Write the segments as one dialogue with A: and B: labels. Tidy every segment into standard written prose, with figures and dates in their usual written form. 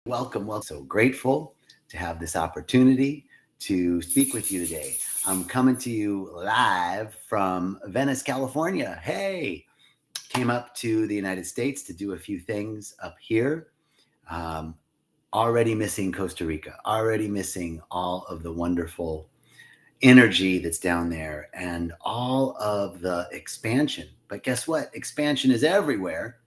A: Welcome. So grateful to have this opportunity to speak with you today. I'm coming to you live from Venice, California. Hey, came up to the United States to do a few things up here. Um, Already missing Costa Rica, already missing all of the wonderful energy that's down there and all of the expansion. But guess what? Expansion is everywhere,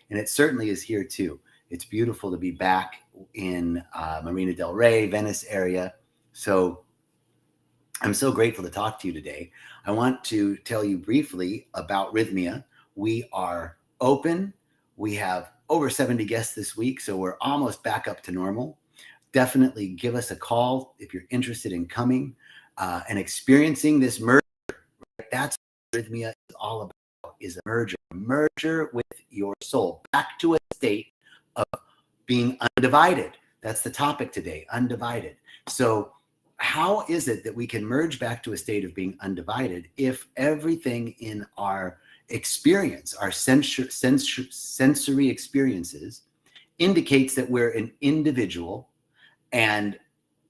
A: and it certainly is here too. It's beautiful to be back in Marina del Rey, Venice area. So I'm so grateful to talk to you today. I want to tell you briefly about Rhythmia. We are open. We have over 70 guests this week, so we're almost back up to normal. Definitely give us a call if you're interested in coming and experiencing this merger. That's what Rhythmia is all about, is a merger with your soul back to a state of being undivided. That's the topic today, undivided. So how is it that we can merge back to a state of being undivided if everything in our experience, our sensory experiences, indicates that we're an individual and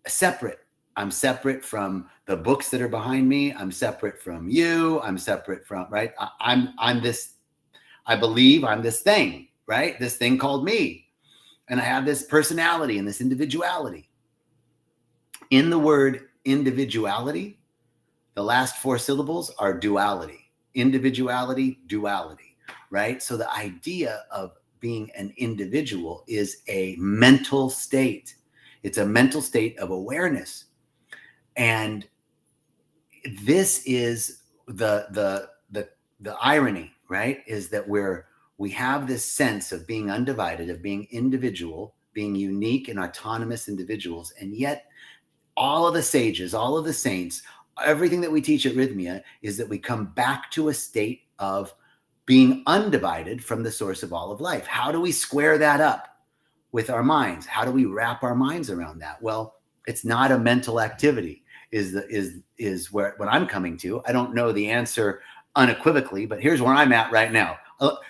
A: separate? I'm separate from the books that are behind me. I'm separate from you. I'm separate from, right? I'm this, I believe I'm this thing, right? This thing called me. And I have this personality and this individuality. In the word individuality, the last four syllables are duality. Individuality, duality, right? So the idea of being an individual is a mental state. It's a mental state of awareness. And this is the irony, right? Is that we have this sense of being undivided, of being individual, being unique and autonomous individuals. And yet all of the sages, all of the saints, everything that we teach at Rhythmia is that we come back to a state of being undivided from the source of all of life. How do we square that up with our minds? How do we wrap our minds around that? Well, it's not a mental activity, is where what I'm coming to. I don't know the answer unequivocally, but here's where I'm at right now.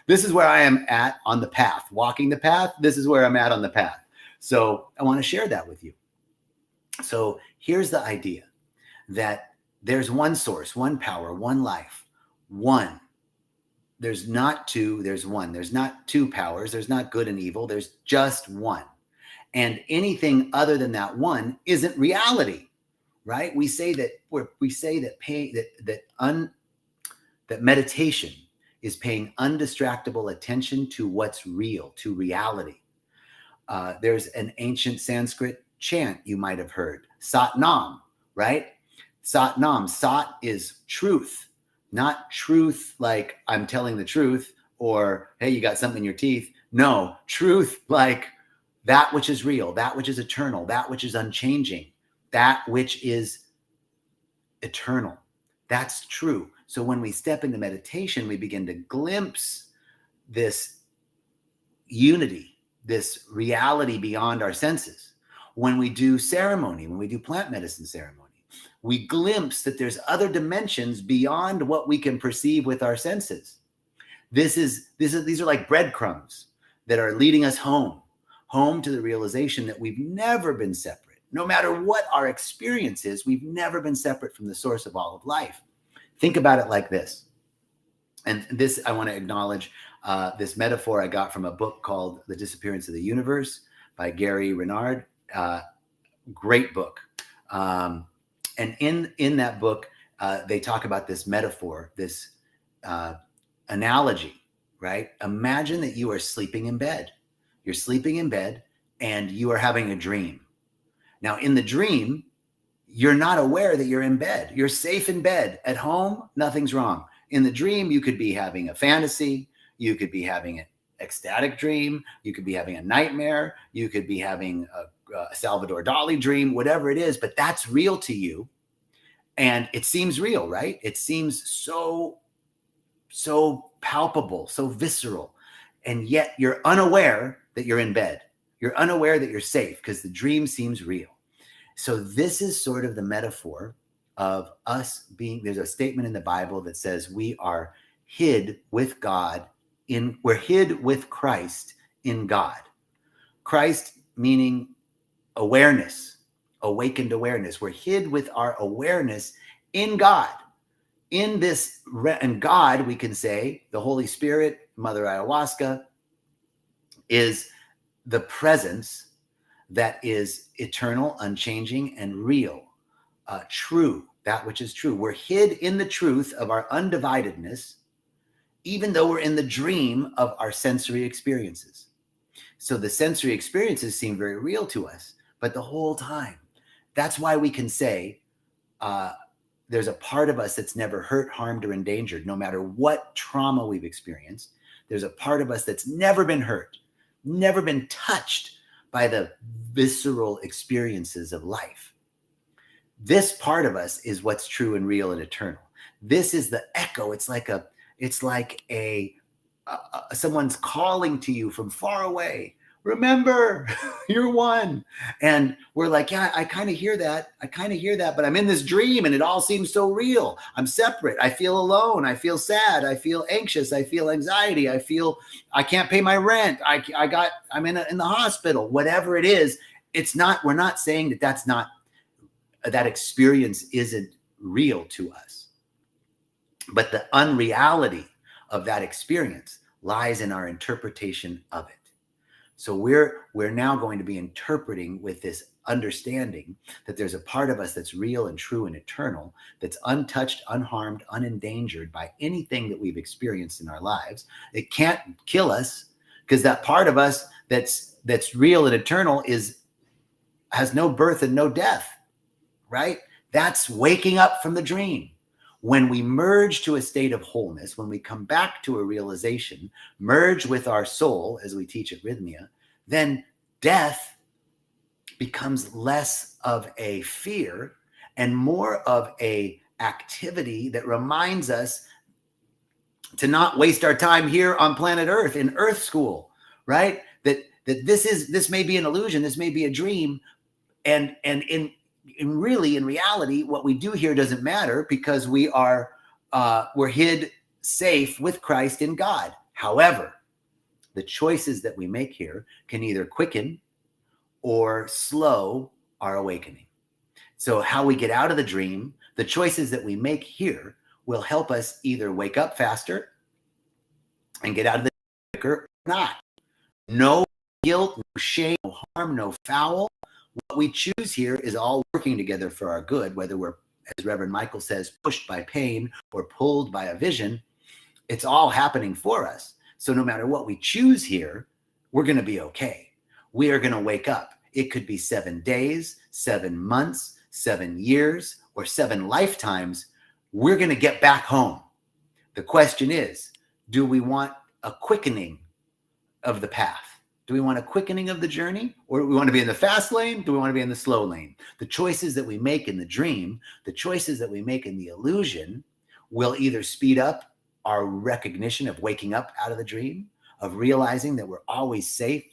A: This is where I am at on the path, walking the path. This is where I'm at on the path. So I want to share that with you. So here's the idea that there's one source, one power, one life, one. There's not two, there's one. There's not two powers. There's not good and evil. There's just one. And anything other than that one isn't reality, right? We say that that meditation is paying undistractable attention to what's real, to reality. There's an ancient Sanskrit chant you might have heard, Sat Nam, right? Sat Nam. Sat is truth, not truth like I'm telling the truth or, hey, you got something in your teeth. No, truth like that which is real, that which is eternal, that which is unchanging, that which is eternal. That's true. So when we step into meditation, we begin to glimpse this unity, this reality beyond our senses. When we do ceremony, when we do plant medicine ceremony, we glimpse that there's other dimensions beyond what we can perceive with our senses. These are like breadcrumbs that are leading us home to the realization that we've never been separate. No matter what our experience is, we've never been separate from the source of all of life. Think about it like this. And this, I want to acknowledge this metaphor I got from a book called The Disappearance of the Universe by Gary Renard. Great book. And in that book, they talk about this metaphor, this analogy, right? Imagine that you are sleeping in bed. You're sleeping in bed and you are having a dream. Now, in the dream, you're not aware that you're in bed. You're safe in bed. At home, nothing's wrong. In the dream, you could be having a fantasy. You could be having an ecstatic dream. You could be having a nightmare. You could be having a Salvador Dali dream, whatever it is, but that's real to you. And it seems real, right? It seems so palpable, so visceral. And yet you're unaware that you're in bed. You're unaware that you're safe because the dream seems real. So this is sort of the metaphor of us being, there's a statement in the Bible that says we are hid with God we're hid with Christ in God. Christ meaning awareness, awakened awareness. We're hid with our awareness in God. In this, and God, we can say, the Holy Spirit, Mother Ayahuasca, is the presence that is eternal, unchanging, and real, true, that which is true. We're hid in the truth of our undividedness, even though we're in the dream of our sensory experiences. So the sensory experiences seem very real to us, but the whole time, that's why we can say there's a part of us that's never hurt, harmed, or endangered, no matter what trauma we've experienced. There's a part of us that's never been hurt, never been touched by the visceral experiences of life. This part of us is what's true and real and eternal. This is the echo. It's like someone's calling to you from far away. Remember, you're one. And we're like, yeah, I kind of hear that. But I'm in this dream and it all seems so real. I'm separate. I feel alone. I feel sad. I feel anxious. I feel anxiety. I feel I can't pay my rent. I'm in the hospital. Whatever it is, we're not saying that experience isn't real to us. But the unreality of that experience lies in our interpretation of it. So we're now going to be interpreting with this understanding that there's a part of us that's real and true and eternal, that's untouched, unharmed, unendangered by anything that we've experienced in our lives. It can't kill us because that part of us that's real and eternal has no birth and no death, right? That's waking up from the dream. When we merge to a state of wholeness, when we come back to a realization, merge with our soul, as we teach at Rhythmia, then death becomes less of a fear and more of a activity that reminds us to not waste our time here on planet Earth in Earth School, right? That this may be an illusion, this may be a dream, and in reality, what we do here doesn't matter because we're hid safe with Christ in God. However, the choices that we make here can either quicken or slow our awakening. So how we get out of the dream, the choices that we make here will help us either wake up faster and get out of the dream quicker or not. No guilt, no shame, no harm, no foul. What we choose here is all working together for our good, whether we're, as Reverend Michael says, pushed by pain or pulled by a vision. It's all happening for us. So no matter what we choose here, we're going to be okay. We are going to wake up. It could be 7 days, 7 months, 7 years, or 7 lifetimes. We're going to get back home. The question is, do we want a quickening of the path? Do we want a quickening of the journey, or do we want to be in the fast lane? Do we want to be in the slow lane? The choices that we make in the dream, the choices that we make in the illusion will either speed up our recognition of waking up out of the dream, of realizing that we're always safe,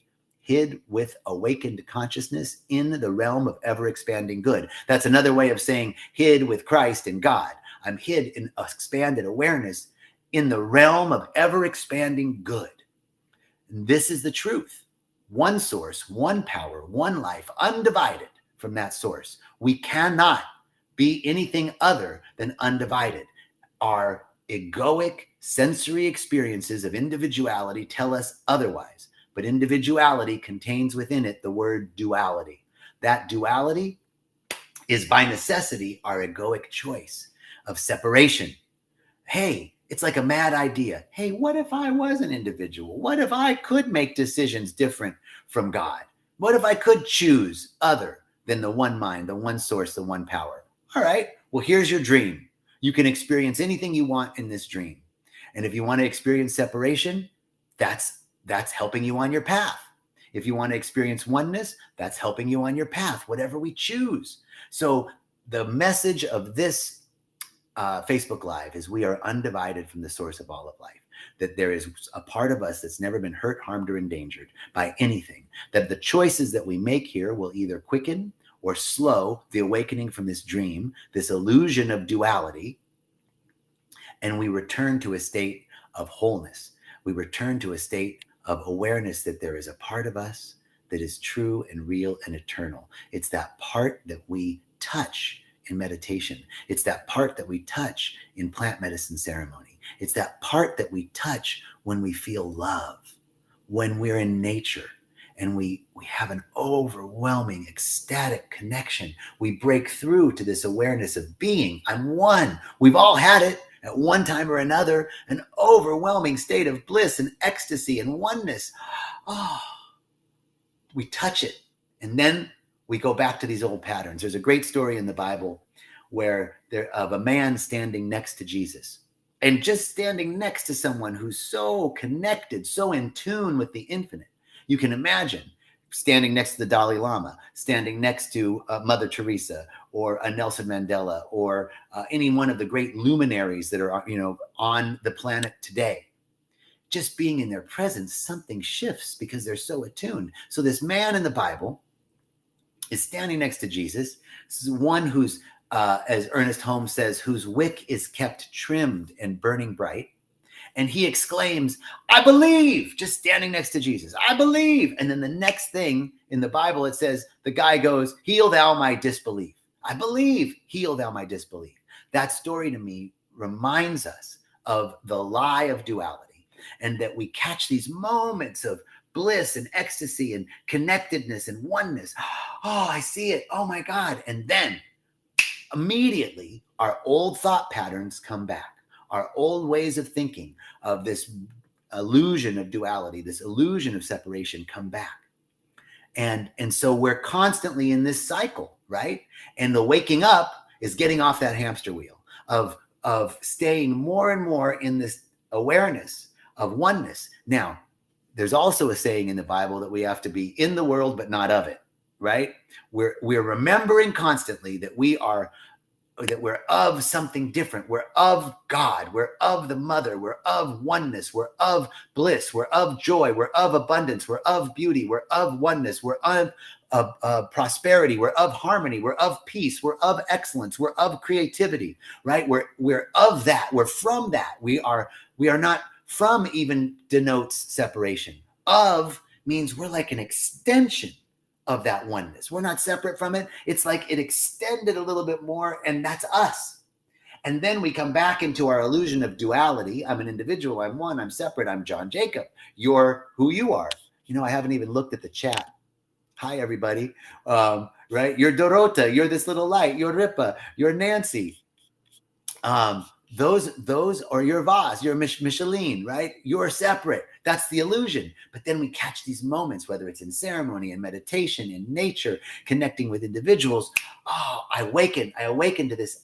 A: hid with awakened consciousness in the realm of ever-expanding good. That's another way of saying hid with Christ and God. I'm hid in expanded awareness in the realm of ever-expanding good. And this is the truth. One source, one power, one life, undivided from that source. We cannot be anything other than undivided. Our egoic sensory experiences of individuality tell us otherwise, but individuality contains within it the word duality. That duality is by necessity our egoic choice of separation. Hey, it's like a mad idea. Hey, what if I was an individual? What if I could make decisions different from God? What if I could choose other than the one mind, the one source, the one power? All right, well, here's your dream. You can experience anything you want in this dream. And if you want to experience separation, that's helping you on your path. If you want to experience oneness, that's helping you on your path, whatever we choose. So the message of this Facebook Live is we are undivided from the source of all of life, that there is a part of us that's never been hurt, harmed, or endangered by anything, that the choices that we make here will either quicken or slow the awakening from this dream, this illusion of duality, and we return to a state of wholeness. We return to a state of awareness that there is a part of us that is true and real and eternal. It's that part that we touch in meditation. It's that part that we touch in plant medicine ceremony. It's that part that we touch when we feel love, when we're in nature and we have an overwhelming ecstatic connection. We break through to this awareness of being. I'm one. We've all had it at one time or another, an overwhelming state of bliss and ecstasy and oneness. Oh, we touch it. And then we go back to these old patterns. There's a great story in the Bible of a man standing next to Jesus, and just standing next to someone who's so connected, so in tune with the infinite. You can imagine standing next to the Dalai Lama, standing next to Mother Teresa, or a Nelson Mandela, or any one of the great luminaries that are, on the planet today. Just being in their presence, something shifts because they're so attuned. So this man in the Bible is standing next to Jesus. This is one who's, as Ernest Holmes says, whose wick is kept trimmed and burning bright. And he exclaims, I believe, just standing next to Jesus. I believe. And then the next thing in the Bible, it says, the guy goes, heal thou my disbelief. I believe, heal thou my disbelief. That story to me reminds us of the lie of duality, and that we catch these moments of bliss and ecstasy and connectedness and oneness. Oh, I see it. Oh my God. And then immediately our old thought patterns come back. Our old ways of thinking, of this illusion of duality, this illusion of separation, come back. And so we're constantly in this cycle, right? And the waking up is getting off that hamster wheel of staying more and more in this awareness of oneness. Now, there's also a saying in the Bible that we have to be in the world, but not of it, right? We're remembering constantly that we're of something different. We're of God. We're of the Mother. We're of oneness. We're of bliss. We're of joy. We're of abundance. We're of beauty. We're of oneness. We're of prosperity. We're of harmony. We're of peace. We're of excellence. We're of creativity, right? We're of that. We're from that. We are not from even denotes separation. Of means we're like an extension of that oneness. We're not separate from it. It's like it extended a little bit more, and that's us. And then we come back into our illusion of duality. I'm an individual. I'm one. I'm separate. I'm John Jacob. You're who you are. I haven't even looked at the chat. Hi, everybody. Right? You're Dorota. You're this little light. You're Ripa. You're Nancy. Those are your Vaz, your Micheline, right? You're separate. That's the illusion. But then we catch these moments, whether it's in ceremony, in meditation, in nature, connecting with individuals. Oh, I awaken to this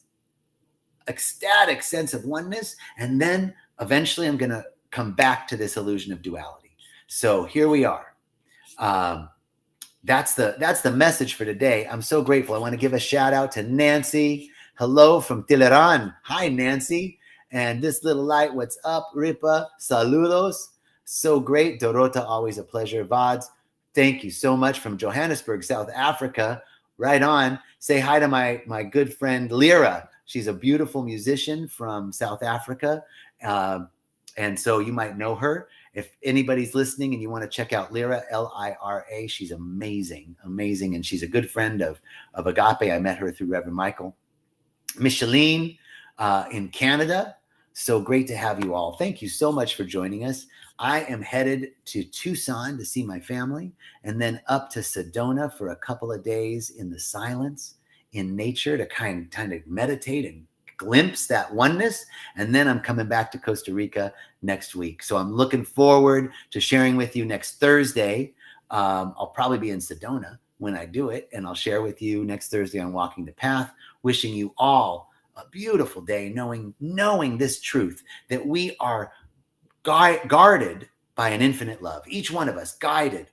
A: ecstatic sense of oneness. And then eventually I'm going to come back to this illusion of duality. So here we are. That's the message for today. I'm so grateful. I want to give a shout out to Nancy. Hello from Tileran. Hi, Nancy. And this little light, what's up, Ripa? Saludos. So great. Dorota, always a pleasure. Vads, thank you so much from Johannesburg, South Africa. Right on. Say hi to my good friend, Lyra. She's a beautiful musician from South Africa. And so you might know her. If anybody's listening and you want to check out Lyra, Lyra, she's amazing, amazing. And she's a good friend of Agape. I met her through Reverend Michael. Micheline in Canada. So great to have you all. Thank you so much for joining us. I am headed to Tucson to see my family, and then up to Sedona for a couple of days in the silence, in nature, to kind of meditate and glimpse that oneness. And then I'm coming back to Costa Rica next week. So I'm looking forward to sharing with you next Thursday. I'll probably be in Sedona when I do it, and I'll share with you next Thursday on Walking the Path. Wishing you all a beautiful day, knowing this truth, that we are guarded by an infinite love. Each one of us guarded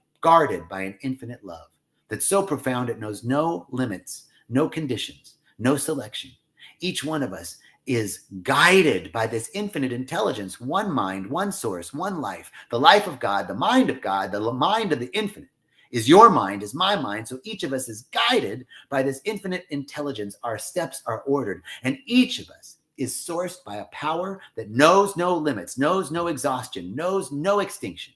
A: by an infinite love that's so profound it knows no limits, no conditions, no selection. Each one of us is guided by this infinite intelligence, one mind, one source, one life, the life of God, the mind of the infinite. Is your mind, is my mind. So each of us is guided by this infinite intelligence. Our steps are ordered. And each of us is sourced by a power that knows no limits, knows no exhaustion, knows no extinction.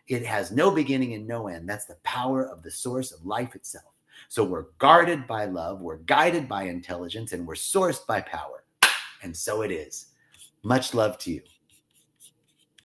A: It has no beginning and no end. That's the power of the source of life itself. So we're guarded by love, we're guided by intelligence, and we're sourced by power. And so it is. Much love to you.